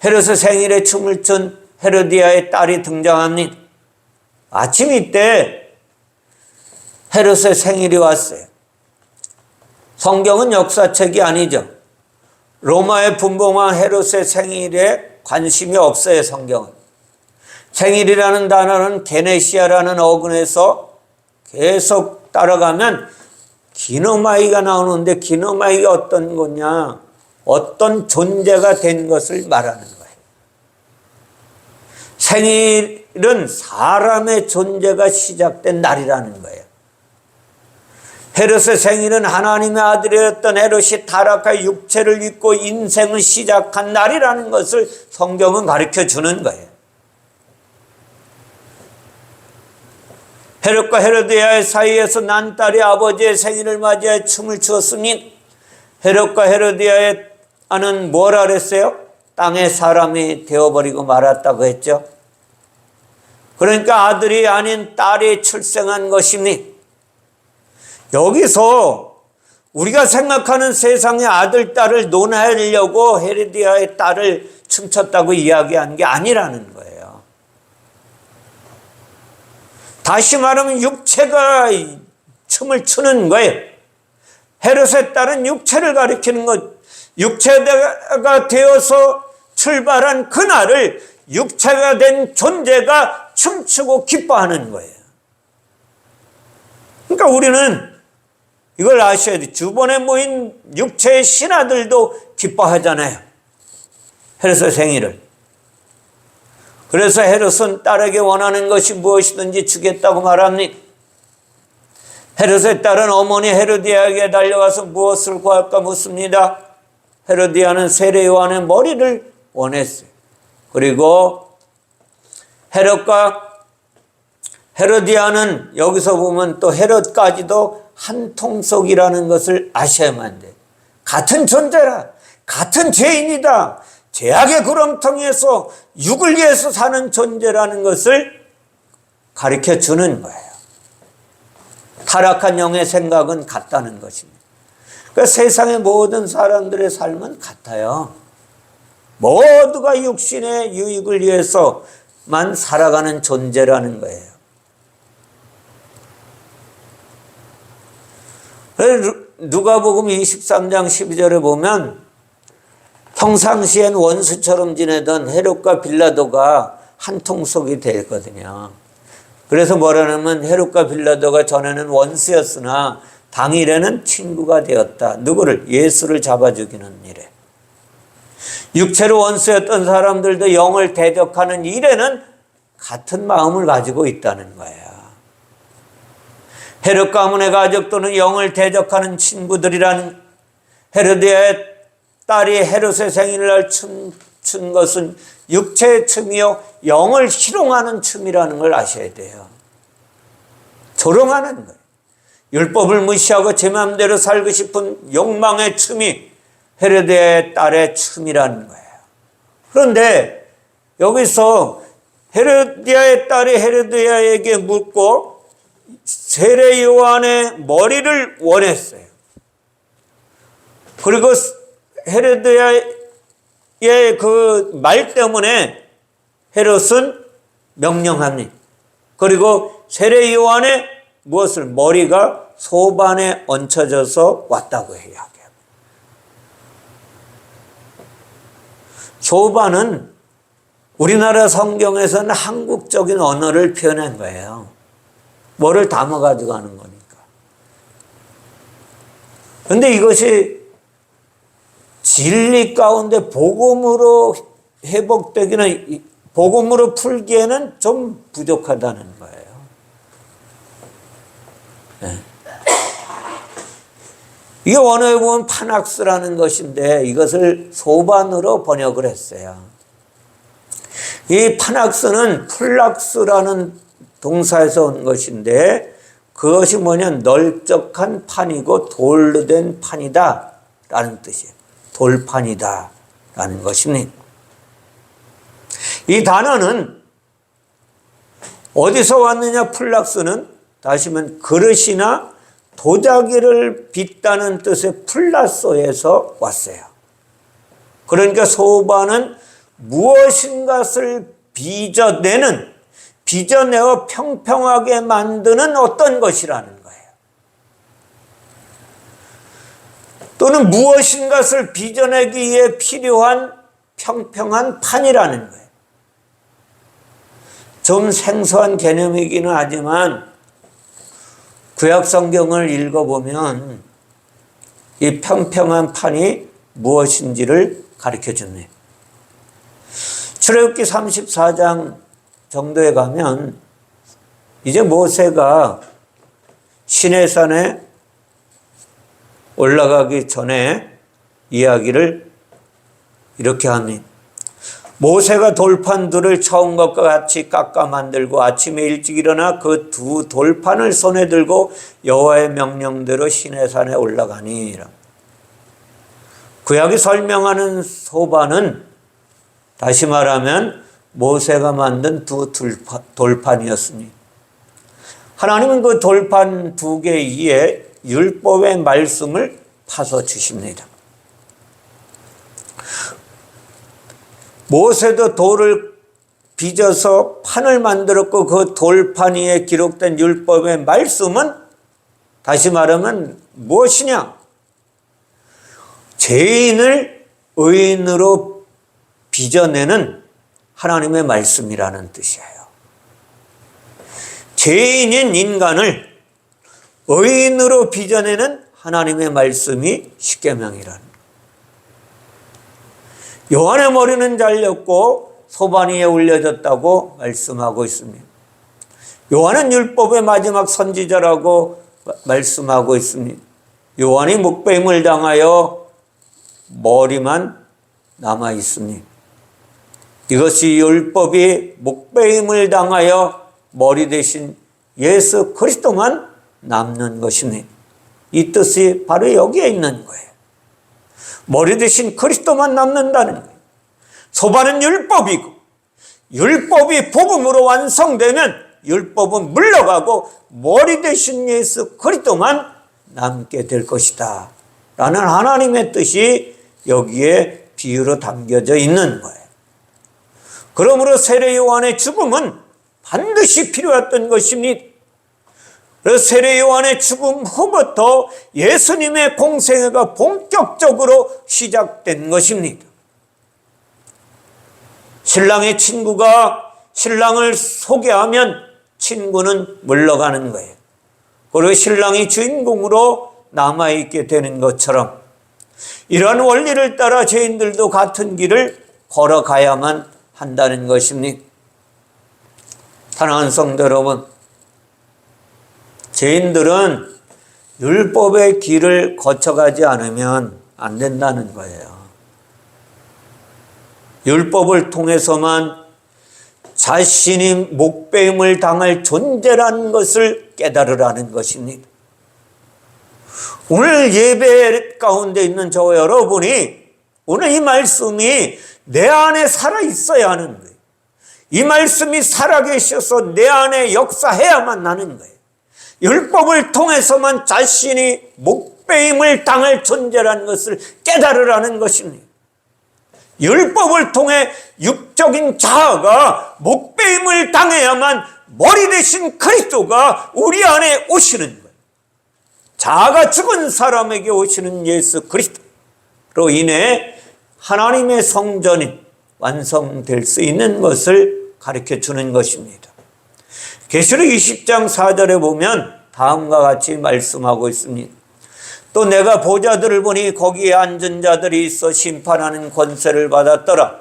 헤롯의 생일에 춤을 춘 헤로디아의 딸이 등장합니다. 아침 때 헤롯의 생일이 왔어요. 성경은 역사책이 아니죠. 로마의 분봉왕 헤롯의 생일에 관심이 없어요, 성경은. 생일이라는 단어는 게네시아라는 어근에서 계속 따라가면 기노마이가 나오는데 기노마이가 어떤 거냐? 어떤 존재가 된 것을 말하는 거예요. 생일은 사람의 존재가 시작된 날이라는 거예요. 헤롯의 생일은 하나님의 아들이었던 헤롯이 타락하여 육체를 입고 인생을 시작한 날이라는 것을 성경은 가르쳐 주는 거예요. 헤롯과 헤로디아의 사이에서 난 딸이 아버지의 생일을 맞이해 춤을 추었으니 헤롯과 헤로디아는 뭐라 그랬어요? 땅의 사람이 되어버리고 말았다고 했죠. 그러니까 아들이 아닌 딸이 출생한 것입니다. 여기서 우리가 생각하는 세상의 아들, 딸을 논하려고 헤로디아의 딸을 춤췄다고 이야기한 게 아니라는 거예요. 다시 말하면 육체가 춤을 추는 거예요. 헤롯의 딸은 육체를 가리키는 것, 육체가 되어서 출발한 그날을 육체가 된 존재가 춤추고 기뻐하는 거예요. 그러니까 우리는 이걸 아셔야 돼요. 주변에 모인 육체의 신하들도 기뻐하잖아요. 헤롯의 생일을. 그래서 헤롯은 딸에게 원하는 것이 무엇이든지 주겠다고 말합니다. 헤롯의 딸은 어머니 헤로디아에게 달려가서 무엇을 구할까 묻습니다. 헤로디아는 세례 요한의 머리를 원했어요. 그리고 헤롯과 헤로디아는 여기서 보면 또 헤롯까지도 한 통속이라는 것을 아셔야만 돼요. 같은 존재라, 같은 죄인이다. 죄악의 구렁텅이에서 육을 위해서 사는 존재라는 것을 가르쳐 주는 거예요. 타락한 영의 생각은 같다는 것입니다. 그러니까 세상의 모든 사람들의 삶은 같아요. 모두가 육신의 유익을 위해서만 살아가는 존재라는 거예요. 누가복음 23장 12절에 보면 평상시엔 원수처럼 지내던 헤롯과 빌라도가 한 통속이 되거든요. 그래서 뭐라냐면 헤롯과 빌라도가 전에는 원수였으나 당일에는 친구가 되었다. 누구를? 예수를 잡아 죽이는 일에. 육체로 원수였던 사람들도 영을 대적하는 일에는 같은 마음을 가지고 있다는 거예요. 헤롯 가문의 가족들은 영을 대적하는 친구들이라는, 헤로디아의 딸이 헤롯의 생일날 춘 것은 육체의 춤이요 영을 희롱하는 춤이라는 걸 아셔야 돼요. 조롱하는 거예요. 율법을 무시하고 제 마음대로 살고 싶은 욕망의 춤이 헤로디아의 딸의 춤이라는 거예요. 그런데 여기서 헤로디아의 딸이 헤로디아에게 묻고 세례 요한의 머리를 원했어요. 그리고 헤로디아의 그 말 때문에 헤롯은 명령합니다. 그리고 세례 요한의 무엇을? 머리가 소반에 얹혀져서 왔다고 이야기합니다. 소반은 우리나라 성경에서는 한국적인 언어를 표현한 거예요. 뭐를 담아가지고 하는 거니까. 그런데 이것이 진리 가운데 복음으로 회복되기는, 복음으로 풀기에는 좀 부족하다는 거예요. 네. 이게 원어에 보면 파낙스라는 것인데 이것을 소반으로 번역을 했어요. 이 파낙스는 플락스라는 동사에서 온 것인데 그것이 뭐냐, 넓적한 판이고 돌로 된 판이다 라는 뜻이에요. 돌판이다 라는 것입니다. 이 단어는 어디서 왔느냐, 플락스는 다시 말하면 그릇이나 도자기를 빚다는 뜻의 플라소에서 왔어요. 그러니까 소반은 무엇인가를 빚어내어 평평하게 만드는 어떤 것이라는 거예요. 또는 무엇인가를 빚어내기 위해 필요한 평평한 판이라는 거예요. 좀 생소한 개념이기는 하지만 구약 성경을 읽어보면 이 평평한 판이 무엇인지를 가르쳐 줍니다. 출애굽기 34장 정도에 가면 이제 모세가 시내산에 올라가기 전에 이야기를 이렇게 합니다. 모세가 돌판들을 처음 것과 같이 깎아 만들고 아침에 일찍 일어나 그 두 돌판을 손에 들고 여호와의 명령대로 시내산에 올라가니. 구약이 설명하는 소반은 다시 말하면 모세가 만든 두 돌판이었습니다. 하나님은 그 돌판 두 개 위에 율법의 말씀을 파서 주십니다. 모세도 돌을 빚어서 판을 만들었고 그 돌판 위에 기록된 율법의 말씀은 다시 말하면 무엇이냐? 죄인을 의인으로 빚어내는 하나님의 말씀이라는 뜻이에요. 죄인인 인간을 의인으로 빚어내는 하나님의 말씀이 십계명이라는 거예요. 요한의 머리는 잘렸고 소반 위에 올려졌다고 말씀하고 있습니다. 요한은 율법의 마지막 선지자라고 말씀하고 있습니다. 요한이 목배임을 당하여 머리만 남아 있습니다. 이것이 율법이 목배임을 당하여 머리 대신 예수 그리스도만 남는 것입니다. 이 뜻이 바로 여기에 있는 거예요. 머리 대신 그리스도만 남는다는 거예요. 소반은 율법이고 율법이 복음으로 완성되면 율법은 물러가고 머리 대신 예수 그리스도만 남게 될 것이다 라는 하나님의 뜻이 여기에 비유로 담겨져 있는 거예요. 그러므로 세례 요한의 죽음은 반드시 필요했던 것입니다. 그래서 세례 요한의 죽음 후부터 예수님의 공생애가 본격적으로 시작된 것입니다. 신랑의 친구가 신랑을 소개하면 친구는 물러가는 거예요. 그리고 신랑이 주인공으로 남아있게 되는 것처럼 이러한 원리를 따라 죄인들도 같은 길을 걸어가야만 한다는 것입니다. 사랑하는 성도 여러분, 죄인들은 율법의 길을 거쳐가지 않으면 안 된다는 거예요. 율법을 통해서만 자신이 목배임을 당할 존재라는 것을 깨달으라는 것입니다. 오늘 예배 가운데 있는 저와 여러분이 오늘 이 말씀이 내 안에 살아있어야 하는 거예요. 이 말씀이 살아계셔서 내 안에 역사해야만 나는 거예요. 율법을 통해서만 자신이 목배임을 당할 존재라는 것을 깨달으라는 것입니다. 율법을 통해 육적인 자아가 목배임을 당해야만 머리 대신 그리스도가 우리 안에 오시는 거예요. 자아가 죽은 사람에게 오시는 예수 그리스도로 인해 하나님의 성전인 완성될 수 있는 것을 가르쳐 주는 것입니다. 계시록 20장 4절에 보면 다음과 같이 말씀하고 있습니다. 또 내가 보좌들을 보니 거기에 앉은 자들이 있어 심판하는 권세를 받았더라.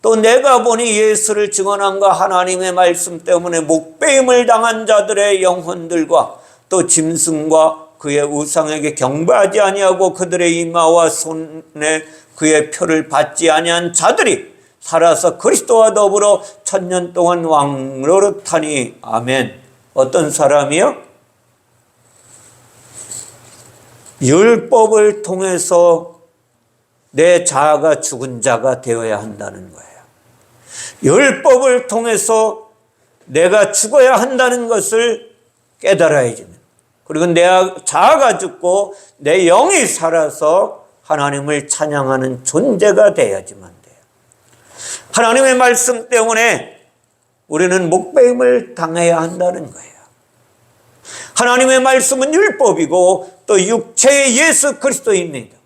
또 내가 보니 예수를 증언함과 하나님의 말씀 때문에 목배임을 당한 자들의 영혼들과 또 짐승과 그의 우상에게 경배하지 아니하고 그들의 이마와 손에 그의 표를 받지 아니한 자들이 살아서 그리스도와 더불어 1000년 동안 왕노릇하니. 아멘. 어떤 사람이요? 율법을 통해서 내 자아가 죽은 자가 되어야 한다는 거예요. 율법을 통해서 내가 죽어야 한다는 것을 깨달아야지. 그리고 내 자아가 죽고 내 영이 살아서 하나님을 찬양하는 존재가 돼야지만 돼요. 하나님의 말씀 때문에 우리는 목배임을 당해야 한다는 거예요. 하나님의 말씀은 율법이고 또 육체의 예수 그리스도입니다.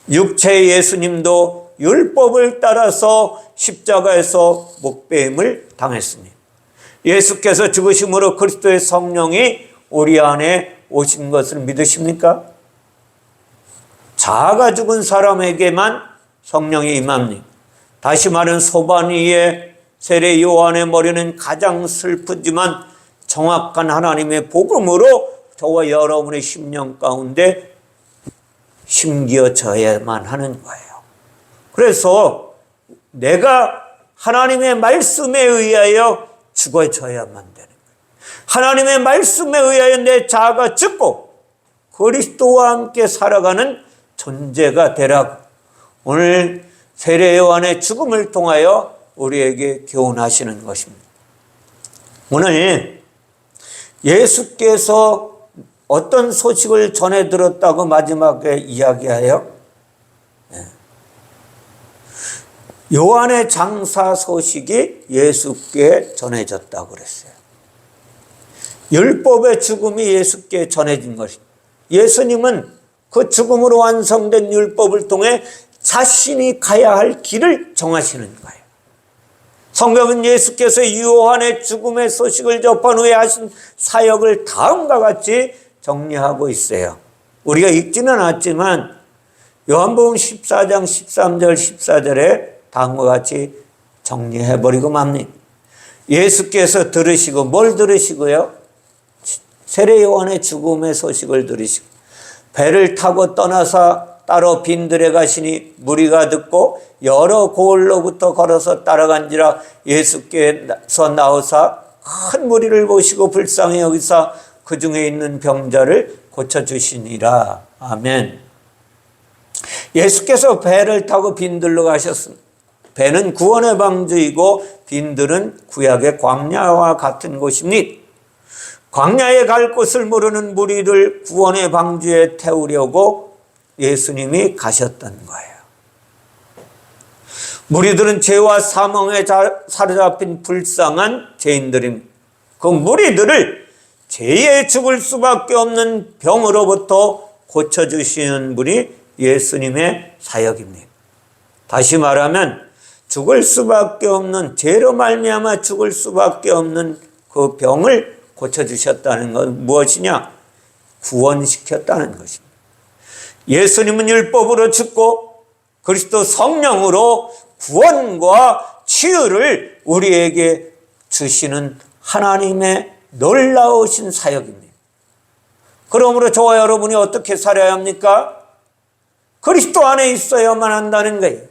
육체의 예수님도 율법을 따라서 십자가에서 목배임을 당했습니다. 예수께서 죽으심으로 그리스도의 성령이 우리 안에 오신 것을 믿으십니까? 자아가 죽은 사람에게만 성령이 임합니다. 다시 말하면 소반위의 세례 요한의 머리는 가장 슬프지만 정확한 하나님의 복음으로 저와 여러분의 심령 가운데 심겨져야만 하는 거예요. 그래서 내가 하나님의 말씀에 의하여 죽어져야만 되는 거예요. 하나님의 말씀에 의하여 내 자아가 죽고 그리스도와 함께 살아가는 존재가 되라고 오늘 세례 요한의 죽음을 통하여 우리에게 교훈하시는 것입니다. 오늘 예수께서 어떤 소식을 전해 들었다고 마지막에 이야기하여 요한의 장사 소식이 예수께 전해졌다고 그랬어요. 율법의 죽음이 예수께 전해진 것입니다. 예수님은 그 죽음으로 완성된 율법을 통해 자신이 가야 할 길을 정하시는 거예요. 성경은 예수께서 요한의 죽음의 소식을 접한 후에 하신 사역을 다음과 같이 정리하고 있어요. 우리가 읽지는 않았지만 요한복음 14장 13절 14절에 다음과 같이 정리해버리고 맙니다. 예수께서 들으시고 뭘 들으시고요? 세례 요한의 죽음의 소식을 들으시고 배를 타고 떠나서 따로 빈들에 가시니 무리가 듣고 여러 고을로부터 걸어서 따라간지라 예수께서 나오사 큰 무리를 보시고 불쌍히 여기사 그 중에 있는 병자를 고쳐주시니라. 아멘. 예수께서 배를 타고 빈들로 가셨습니다. 배는 구원의 방주이고 빈들은 구약의 광야와 같은 곳입니다. 광야에 갈 곳을 모르는 무리를 구원의 방주에 태우려고 예수님이 가셨던 거예요. 무리들은 죄와 사망에 사로잡힌 불쌍한 죄인들입니다. 그 무리들을 죄에 죽을 수밖에 없는 병으로부터 고쳐주시는 분이 예수님의 사역입니다. 다시 말하면 죽을 수밖에 없는, 죄로 말미암아 죽을 수밖에 없는 그 병을 고쳐주셨다는 건 무엇이냐? 구원시켰다는 것입니다. 예수님은 율법으로 죽고 그리스도 성령으로 구원과 치유를 우리에게 주시는 하나님의 놀라우신 사역입니다. 그러므로 저와 여러분이 어떻게 살아야 합니까? 그리스도 안에 있어야만 한다는 거예요.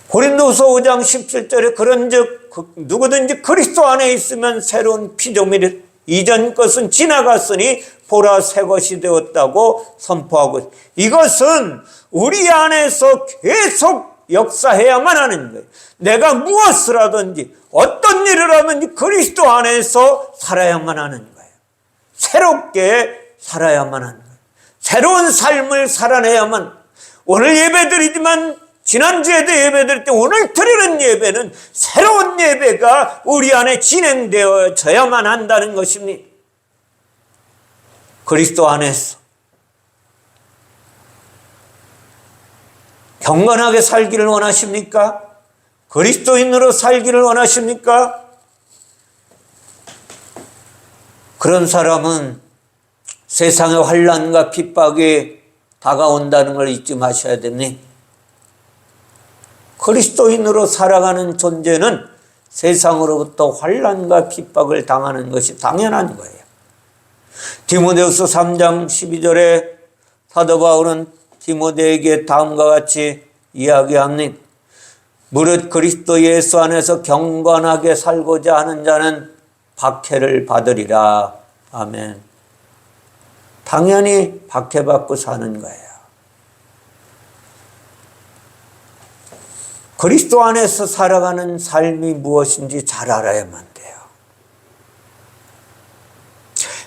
고린도서 5장 17절에 그런즉 누구든지 그리스도 안에 있으면 새로운 피조물이라 이전 것은 지나갔으니 보라 새 것이 되었다고 선포하고, 이것은 우리 안에서 계속 역사해야만 하는 거예요. 내가 무엇을 하든지 어떤 일을 하든지 그리스도 안에서 살아야만 하는 거예요. 새롭게 살아야만 하는 거예요. 새로운 삶을 살아내야만. 오늘 예배드리지만 지난주에도 예배드릴 때 오늘 드리는 예배는 새로운 예배가 우리 안에 진행되어져야만 한다는 것입니다. 그리스도 안에서 경건하게 살기를 원하십니까? 그리스도인으로 살기를 원하십니까? 그런 사람은 세상의 환난과 핍박이 다가온다는 걸 잊지 마셔야 됩니다. 그리스도인으로 살아가는 존재는 세상으로부터 환난과 핍박을 당하는 것이 당연한 거예요. 디모데후서 3장 12절에 사도 바울은 디모데에게 다음과 같이 이야기합니다. 무릇 그리스도 예수 안에서 경건하게 살고자 하는 자는 박해를 받으리라. 아멘. 당연히 박해받고 사는 거예요. 그리스도 안에서 살아가는 삶이 무엇인지 잘 알아야만 돼요.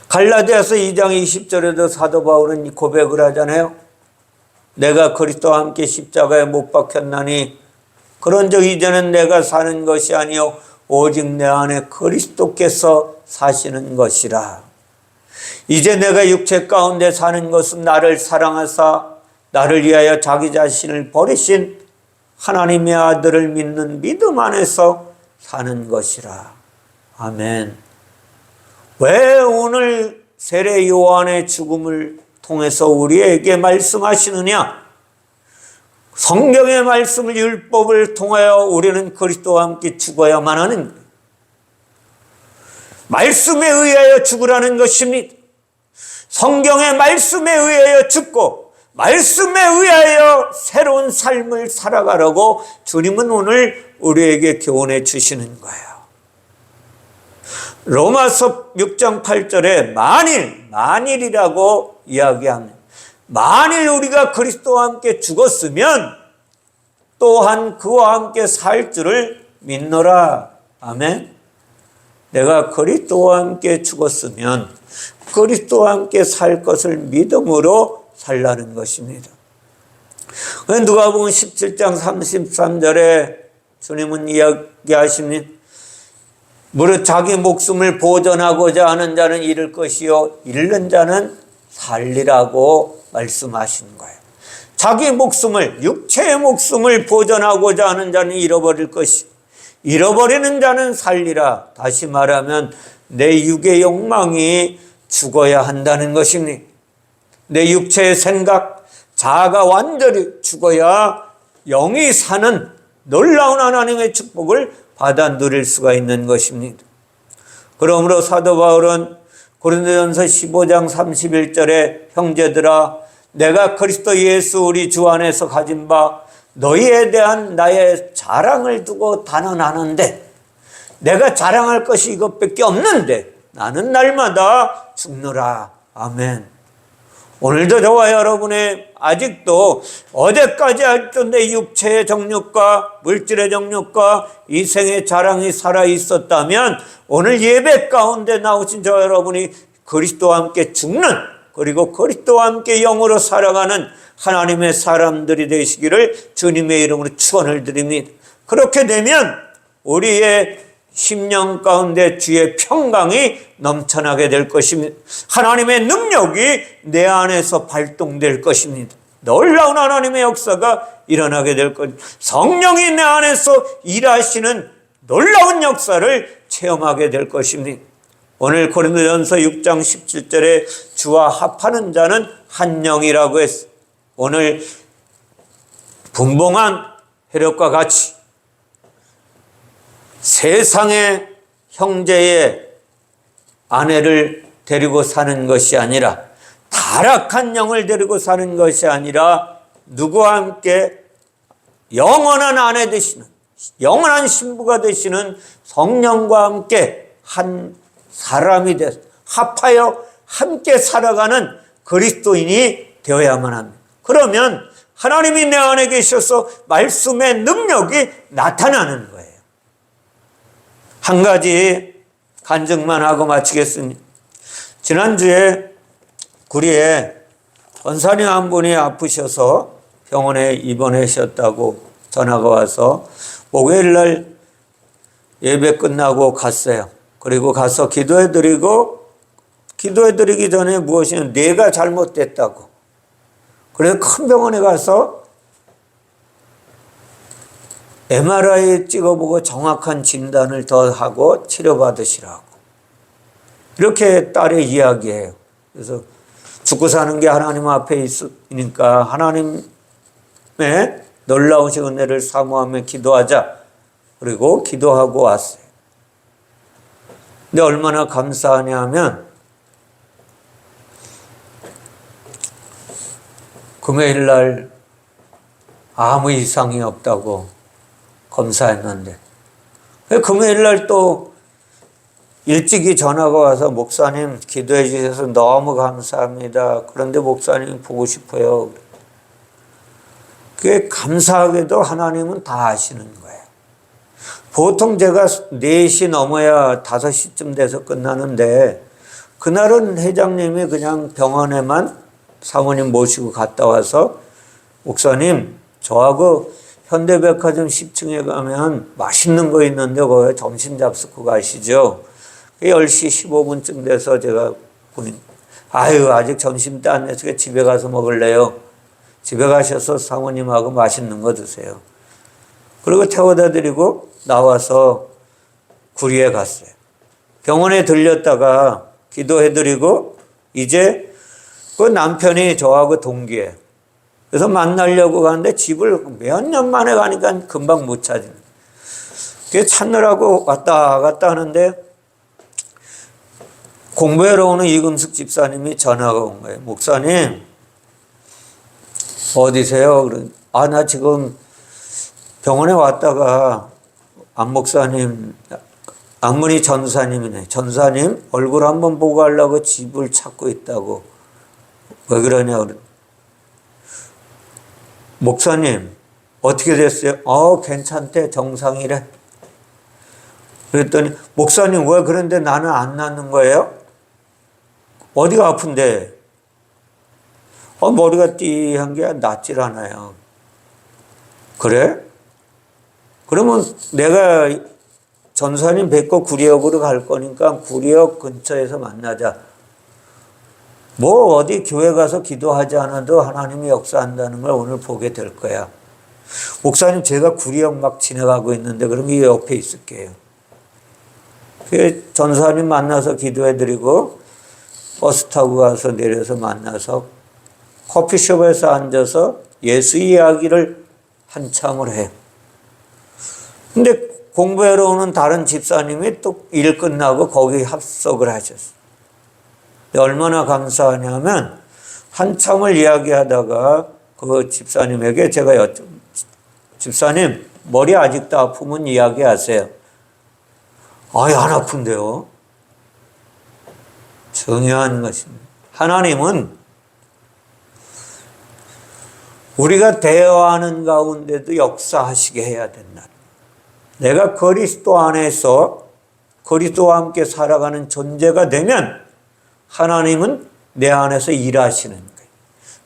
갈라디아서 2장 20절에도 사도 바울은 고백을 하잖아요. 내가 그리스도와 함께 십자가에 못 박혔나니 그런즉 이제는 내가 사는 것이 아니요 오직 내 안에 그리스도께서 사시는 것이라. 이제 내가 육체 가운데 사는 것은 나를 사랑하사 나를 위하여 자기 자신을 버리신 하나님의 아들을 믿는 믿음 안에서 사는 것이라. 아멘. 왜 오늘 세례 요한의 죽음을 통해서 우리에게 말씀하시느냐? 성경의 말씀을 율법을 통하여 우리는 그리스도와 함께 죽어야만 하는 거예요. 말씀에 의하여 죽으라는 것입니다. 성경의 말씀에 의하여 죽고 말씀에 의하여 새로운 삶을 살아가라고 주님은 오늘 우리에게 교훈해 주시는 거예요. 로마서 6장 8절에 만일이라고 이야기합니다. 만일 우리가 그리스도와 함께 죽었으면 또한 그와 함께 살 줄을 믿노라. 아멘. 내가 그리스도와 함께 죽었으면 그리스도와 함께 살 것을 믿음으로 살라는 것입니다. 누가복음 17장 33절에 주님은 이야기하십니다. 무릇 자기 목숨을 보존하고자 하는 자는 잃을 것이요 잃는 자는 살리라고 말씀하신 거예요. 자기 목숨을, 육체의 목숨을 보존하고자 하는 자는 잃어버릴 것이, 잃어버리는 자는 살리라. 다시 말하면 내 육의 욕망이 죽어야 한다는 것입니다. 내 육체의 생각, 자아가 완전히 죽어야 영이 사는 놀라운 하나님의 축복을 받아 누릴 수가 있는 것입니다. 그러므로 사도 바울은 고린도전서 15장 31절에 형제들아 내가 그리스도 예수 우리 주 안에서 가진 바 너희에 대한 나의 자랑을 두고 단언하는데 내가 자랑할 것이 이것밖에 없는데 나는 날마다 죽노라. 아멘. 오늘도 저와 여러분의 아직도 어제까지 아직도 내 육체의 정욕과 물질의 정욕과 이생의 자랑이 살아 있었다면 오늘 예배 가운데 나오신 저 여러분이 그리스도와 함께 죽는 그리고 그리스도와 함께 영으로 살아가는 하나님의 사람들이 되시기를 주님의 이름으로 축원을 드립니다. 그렇게 되면 우리의 심령 가운데 주의 평강이 넘쳐나게 될 것입니다. 하나님의 능력이 내 안에서 발동될 것입니다. 놀라운 하나님의 역사가 일어나게 될 것입니다. 성령이 내 안에서 일하시는 놀라운 역사를 체험하게 될 것입니다. 오늘 고린도전서 6장 17절에 주와 합하는 자는 한 영이라고 했어요. 오늘 분봉한 혜력과 같이 세상의 형제의 아내를 데리고 사는 것이 아니라 타락한 영을 데리고 사는 것이 아니라 누구와 함께 영원한 아내 되시는 영원한 신부가 되시는 성령과 함께 한 사람이 돼서 합하여 함께 살아가는 그리스도인이 되어야만 합니다. 그러면 하나님이 내 안에 계셔서 말씀의 능력이 나타나는 거예요. 한 가지 간증만 하고 마치겠습니다. 지난주에 구리에 권사님 한 분이 아프셔서 병원에 입원하셨다고 전화가 와서 목요일 날 예배 끝나고 갔어요. 그리고 가서 기도해드리기 전에 무엇이냐 뇌가 잘못됐다고. 그래서 큰 병원에 가서 MRI 찍어보고 정확한 진단을 더 하고 치료받으시라고. 이렇게 딸이 이야기해요. 그래서 죽고 사는 게 하나님 앞에 있으니까 하나님의 놀라우신 은혜를 사모하며 기도하자. 그리고 기도하고 왔어요. 근데 얼마나 감사하냐 하면 금요일 날 아무 이상이 없다고 검사했는데 금요일 날 또 일찍이 전화가 와서 목사님 기도해 주셔서 너무 감사합니다. 그런데 목사님 보고 싶어요. 그게 감사하게도 하나님은 다 아시는 거예요. 보통 제가 4시 넘어야 5시쯤 돼서 끝나는데 그날은 회장님이 그냥 병원에만 사모님 모시고 갔다 와서 목사님 저하고 현대백화점 10층에 가면 맛있는 거 있는데 거기 점심 잡수고 가시죠. 10시 15분쯤 돼서 제가 보니 아직 점심 때 안 됐으니까 집에 가서 먹을래요. 집에 가셔서 사모님하고 맛있는 거 드세요. 그리고 태워다 드리고 나와서 구리에 갔어요. 병원에 들렸다가 기도해 드리고 이제 그 남편이 저하고 동기예요. 그래서 만나려고 가는데 집을 몇 년 만에 가니까 금방 못 찾는. 그래서 찾느라고 왔다 갔다 하는데 공부하러 오는 이금숙 집사님이 전화가 온 거예요. 목사님 어디세요? 나 지금 병원에 왔다가 안 목사님, 안문희 전사님이네. 전사님 얼굴 한번 보고 가려고 집을 찾고 있다고. 왜 그러냐? 목사님 어떻게 됐어요? 괜찮대. 정상이래. 그랬더니 목사님 왜 그런데 나는 안 낫는 거예요? 어디가 아픈데? 머리가 띠한 게 낫질 않아요. 그래? 그러면 내가 전사님 뵙고 구리역으로 갈 거니까 구리역 근처에서 만나자. 어디 교회 가서 기도하지 않아도 하나님이 역사한다는 걸 오늘 보게 될 거야. 목사님 제가 구리역 막 지나가고 있는데 그럼 이 옆에 있을게요. 전사님 만나서 기도해드리고 버스 타고 가서 내려서 만나서 커피숍에서 앉아서 예수 이야기를 한참을 해요. 근데 공부하러 오는 다른 집사님이 또 일 끝나고 거기 합석을 하셨어요. 얼마나 감사하냐면 한참을 이야기하다가 그 집사님에게 제가 집사님 머리 아직도 아프면 이야기하세요. 안 아픈데요. 중요한 것입니다. 하나님은 우리가 대화하는 가운데도 역사하시게 해야 된다. 내가 그리스도 안에서 그리스도와 함께 살아가는 존재가 되면 하나님은 내 안에서 일하시는 거예요.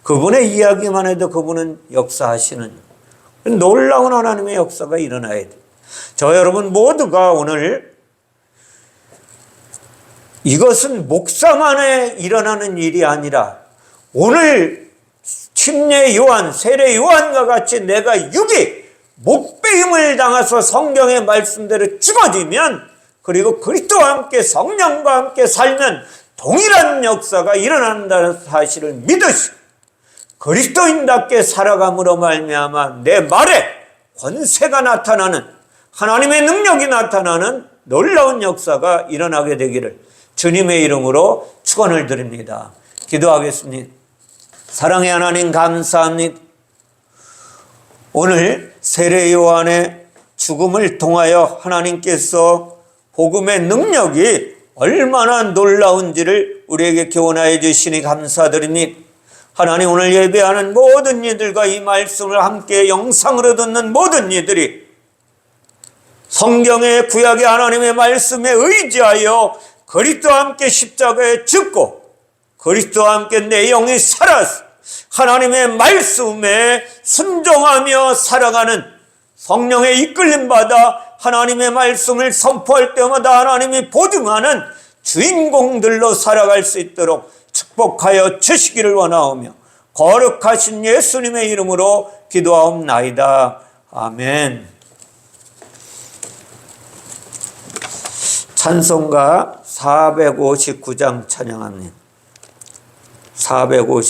그분의 이야기만 해도 그분은 역사하시는 놀라운 하나님의 역사가 일어나야 돼요. 저 여러분 모두가 오늘 이것은 목사만에 일어나는 일이 아니라 오늘 침례 요한, 세례 요한과 같이 내가 육이 목배임을 당해서 성경의 말씀대로 죽어지면 그리고 그리스도와 함께 성령과 함께 살면 동일한 역사가 일어난다는 사실을 믿으시고 그리스도인답게 살아감으로 말미암아 내 말에 권세가 나타나는 하나님의 능력이 나타나는 놀라운 역사가 일어나게 되기를 주님의 이름으로 축원을 드립니다. 기도하겠습니다. 사랑의 하나님 감사합니다. 오늘 세례 요한의 죽음을 통하여 하나님께서 복음의 능력이 얼마나 놀라운지를 우리에게 교훈하여 주시니 감사드립니다. 하나님 오늘 예배하는 모든 이들과 이 말씀을 함께 영상으로 듣는 모든 이들이 성경의 구약의 하나님의 말씀에 의지하여 그리스도와 함께 십자가에 죽고 그리스도와 함께 내 영이 살아서 하나님의 말씀에 순종하며 살아가는 성령의 이끌림 받아 하나님의 말씀을 선포할 때마다 하나님이 보증하는 주인공들로 살아갈 수 있도록 축복하여 주시기를 원하오며 거룩하신 예수님의 이름으로 기도하옵나이다. 아멘. 찬송가 459장 찬양합니다. 459